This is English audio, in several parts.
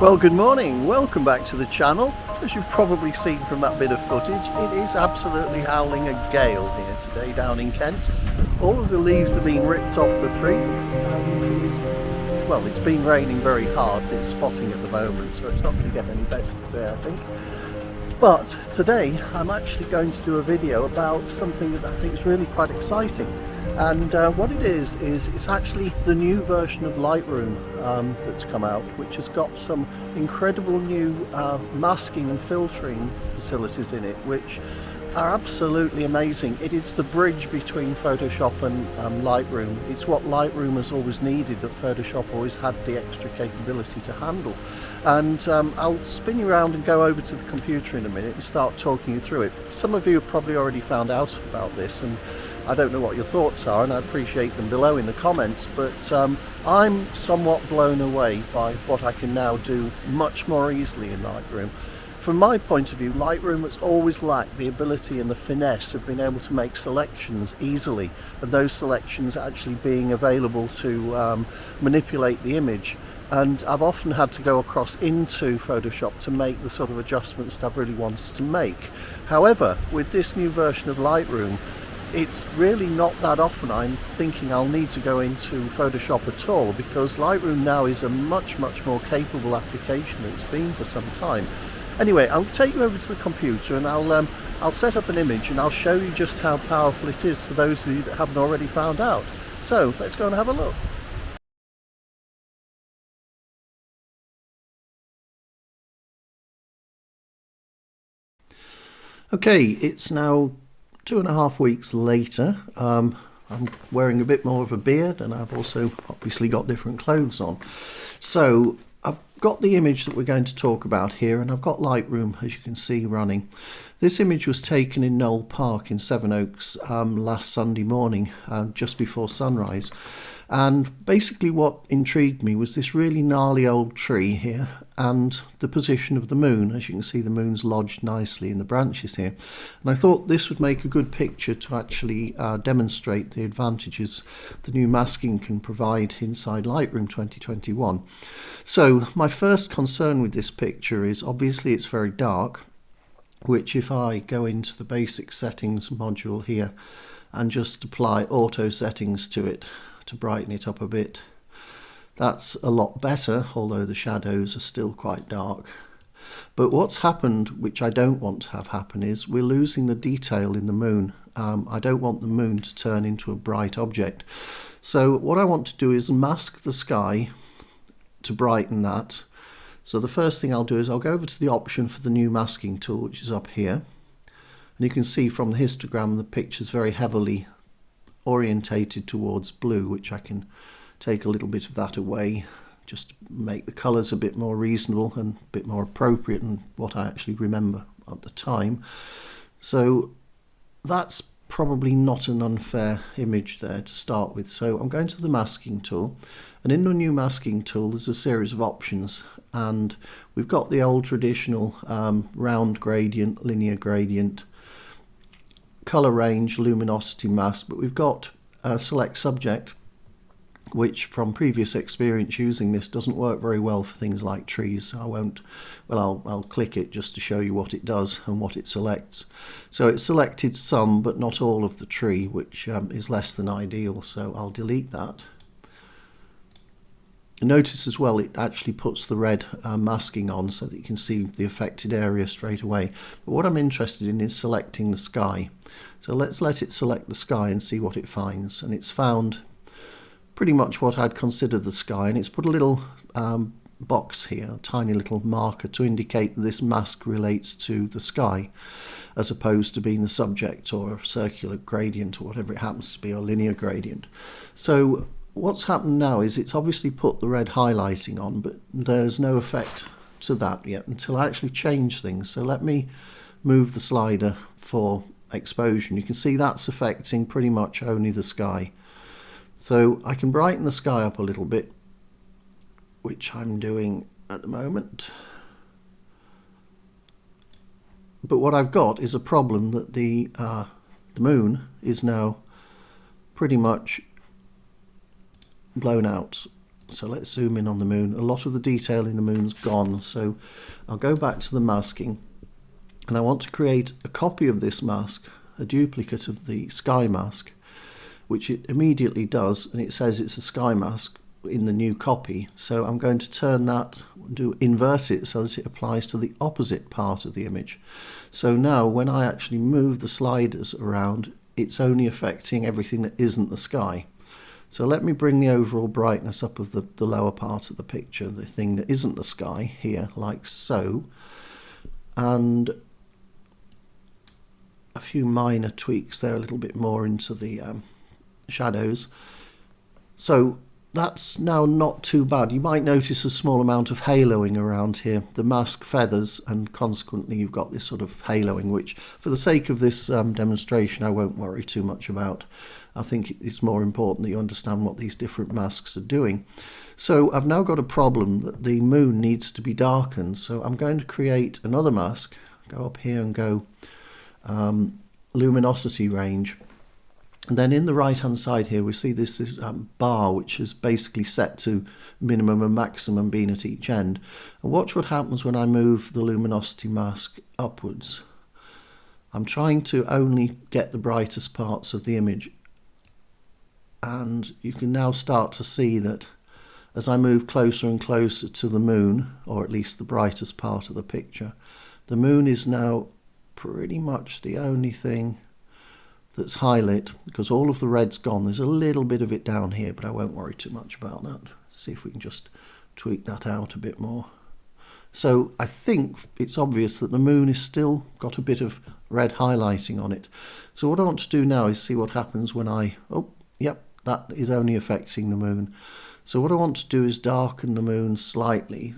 Well, good morning, welcome back to the channel. As you've probably seen from that bit of footage, it is absolutely howling a gale here today down in Kent. All of the leaves are being ripped off the trees and well, it's been raining very hard. It's spotting at the moment, so it's not going to get any better today, I think. But today I'm actually going to do a video about something that I think is really quite exciting. And what it is it's actually the new version of Lightroom that's come out, which has got some incredible new masking and filtering facilities in it, which are absolutely amazing. It is the bridge between Photoshop and Lightroom. It's what Lightroom has always needed, that Photoshop always had the extra capability to handle. And I'll spin you around and go over to the computer in a minute and start talking you through it. Some of you have probably already found out about this, and I don't know what your thoughts are, and I appreciate them below in the comments, but I'm somewhat blown away by what I can now do much more easily in Lightroom. From my point of view, Lightroom has always lacked the ability and the finesse of being able to make selections easily, and those selections actually being available to manipulate the image. And I've often had to go across into Photoshop to make the sort of adjustments that I've really wanted to make. However, with this new version of Lightroom, it's really not that often I'm thinking I'll need to go into Photoshop at all, because Lightroom now is a much more capable application than it's been for some time. Anyway, I'll take you over to the computer and I'll set up an image and I'll show you just how powerful it is for those of you that haven't already found out. So let's go and have a look. Okay, it's now 2.5 weeks later. I'm wearing a bit more of a beard, and I've also obviously got different clothes on. So I've got the image that we're going to talk about here, and I've got Lightroom, as you can see, running. This image was taken in Knoll Park in Sevenoaks last Sunday morning, just before sunrise. And basically what intrigued me was this really gnarly old tree here and the position of the moon. As you can see, the moon's lodged nicely in the branches here. And I thought this would make a good picture to actually demonstrate the advantages the new masking can provide inside Lightroom 2021. So my first concern with this picture is obviously it's very dark, which if I go into the basic settings module here and just apply auto settings to it to brighten it up a bit, that's a lot better, although the shadows are still quite dark. But what's happened, which I don't want to have happen, is we're losing the detail in the moon. I don't want the moon to turn into a bright object. So what I want to do is mask the sky to brighten that. So the first thing I'll do is I'll go over to the option for the new masking tool, which is up here. And you can see from the histogram the picture's very heavily orientated towards blue, which I can take a little bit of that away just to make the colours a bit more reasonable and a bit more appropriate than what I actually remember at the time. So that's probably not an unfair image there to start with. So I'm going to the masking tool, and in the new masking tool there's a series of options, and we've got the old traditional round gradient, linear gradient, color range, luminosity mask, but we've got select subject, which from previous experience using this doesn't work very well for things like trees. So I won't, well, I'll click it just to show you what it does and what it selects. So it selected some but not all of the tree, which is less than ideal, so I'll delete that. Notice as well it actually puts the red masking on so that you can see the affected area straight away. But what I'm interested in is selecting the sky. So let's let it select the sky and see what it finds. And it's found pretty much what I'd consider the sky, and it's put a little box here, a tiny little marker to indicate that this mask relates to the sky as opposed to being the subject or a circular gradient or whatever it happens to be, or linear gradient. So what's happened now is it's obviously put the red highlighting on, but there's no effect to that yet until I actually change things. So let me move the slider for exposure. You can see that's affecting pretty much only the sky. So I can brighten the sky up a little bit, which I'm doing at the moment. But what I've got is a problem that the moon is now pretty much blown out So let's zoom in on the moon. A lot of the detail in the moon's gone, so I'll go back to the masking, and I want to create a copy of this mask, a duplicate of the sky mask, which it immediately does, and it says it's a sky mask in the new copy. So I'm going to turn that, invert it so that it applies to the opposite part of the image. So now when I actually move the sliders around, it's only affecting everything that isn't the sky. So let me bring the overall brightness up of the lower part of the picture, the thing that isn't the sky here, like so. And a few minor tweaks there, a little bit more into the shadows. So that's now not too bad. You might notice a small amount of haloing around here. The mask feathers, and consequently you've got this sort of haloing, which for the sake of this demonstration I won't worry too much about. I think it's more important that you understand what these different masks are doing. So I've now got a problem that the moon needs to be darkened, so I'm going to create another mask. Go up here and go luminosity range. And then in the right hand side here we see this bar which is basically set to minimum and maximum being at each end. And watch what happens when I move the luminosity mask upwards. I'm trying to only get the brightest parts of the image, and you can now start to see that as I move closer and closer to the moon, or at least the brightest part of the picture, the moon is now pretty much the only thing that's highlit, because all of the red's gone. There's a little bit of it down here, but I won't worry too much about that. See if we can just tweak that out a bit more. So I think it's obvious that the moon is still got a bit of red highlighting on it. So what I want to do now is see what happens when yep, that is only affecting the moon. So what I want to do is darken the moon slightly,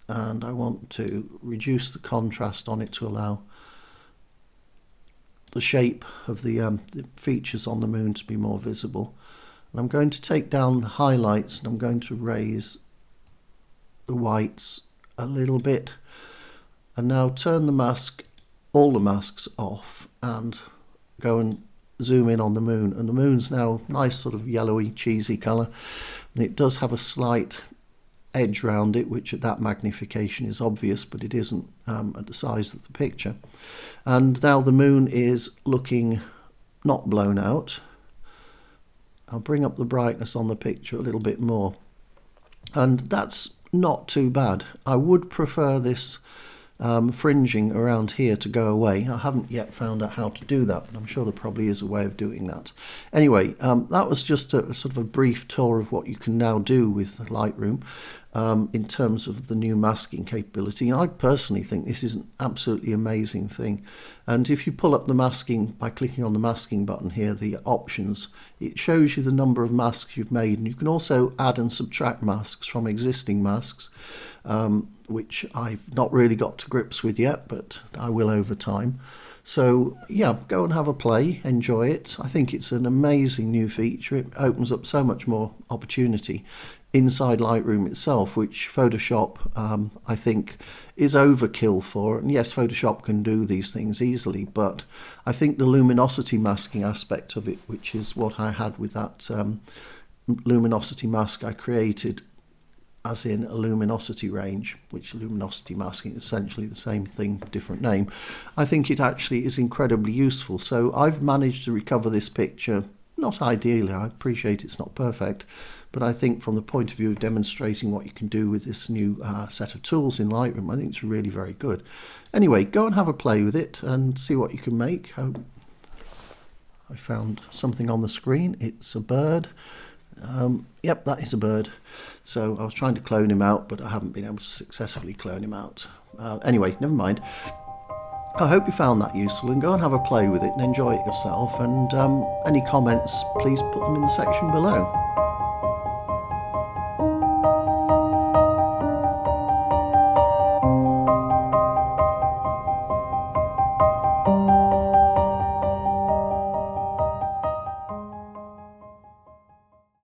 and I want to reduce the contrast on it to allow the shape of the features on the moon to be more visible. And I'm going to take down the highlights, and I'm going to raise the whites a little bit, and now turn the mask, all the masks off, and go and zoom in on the moon. And the moon's now nice sort of yellowy cheesy colour, and it does have a slight edge round it, which at that magnification is obvious, but it isn't at the size of the picture. And now the moon is looking not blown out. I'll bring up the brightness on the picture a little bit more, and that's not too bad. I would prefer this fringing around here to go away. I haven't yet found out how to do that, but I'm sure there probably is a way of doing that. Anyway, that was just a sort of a brief tour of what you can now do with Lightroom in terms of the new masking capability. I personally think this is an absolutely amazing thing. And if you pull up the masking by clicking on the masking button here, the options, it shows you the number of masks you've made, and you can also add and subtract masks from existing masks, which I've not really got to grips with yet, but I will over time. So yeah, go and have a play, enjoy it. I think it's an amazing new feature. It opens up so much more opportunity inside Lightroom itself, which Photoshop I think is overkill for. And yes, Photoshop can do these things easily, but I think the luminosity masking aspect of it, which is what I had with that luminosity mask I created, as in a luminosity range, which luminosity masking is essentially the same thing, different name. I think it actually is incredibly useful. So I've managed to recover this picture, not ideally, I appreciate it's not perfect, but I think from the point of view of demonstrating what you can do with this new set of tools in Lightroom, I think it's really very good. Anyway, go and have a play with it and see what you can make. I found something on the screen. It's a bird. Yep, that is a bird. So I was trying to clone him out, but I haven't been able to successfully clone him out. Anyway, never mind. I hope you found that useful, and go and have a play with it and enjoy it yourself. And any comments, please put them in the section below.